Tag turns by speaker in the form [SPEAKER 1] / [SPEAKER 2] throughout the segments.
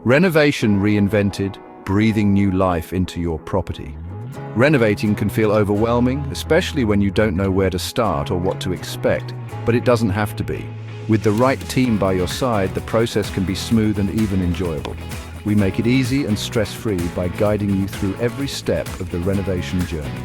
[SPEAKER 1] Renovation reinvented, breathing new life into your property. Renovating can feel overwhelming, especially when you don't know where to start or what to expect, but it doesn't have to be. With the right team by your side, the process can be smooth and even enjoyable. We make it easy and stress-free by guiding you through every step of the renovation journey.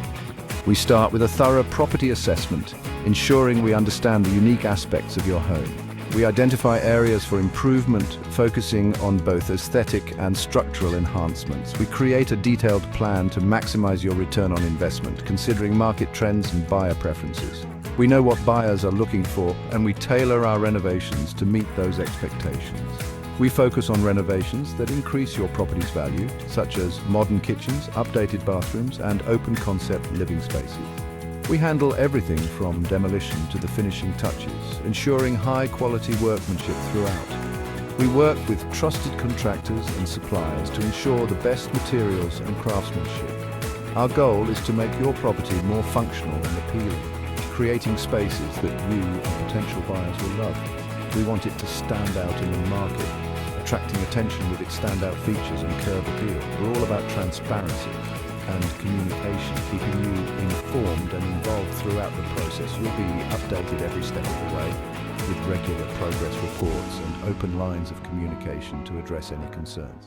[SPEAKER 1] We start with a thorough property assessment, ensuring we understand the unique aspects of your home. We identify areas for improvement, focusing on both aesthetic and structural enhancements. We create a detailed plan to maximize your return on investment, considering market trends and buyer preferences. We know what buyers are looking for, and we tailor our renovations to meet those expectations. We focus on renovations that increase your property's value, such as modern kitchens, updated bathrooms, and open-concept living spaces. We handle everything from demolition to the finishing touches, ensuring high-quality workmanship throughout. We work with trusted contractors and suppliers to ensure the best materials and craftsmanship. Our goal is to make your property more functional and appealing, creating spaces that you and potential buyers will love. We want it to stand out in the market, attracting attention with its standout features and curb appeal. We're all about transparency and communication, keeping you informed and involved throughout the process. You'll be updated every step of the way with regular progress reports and open lines of communication to address any concerns.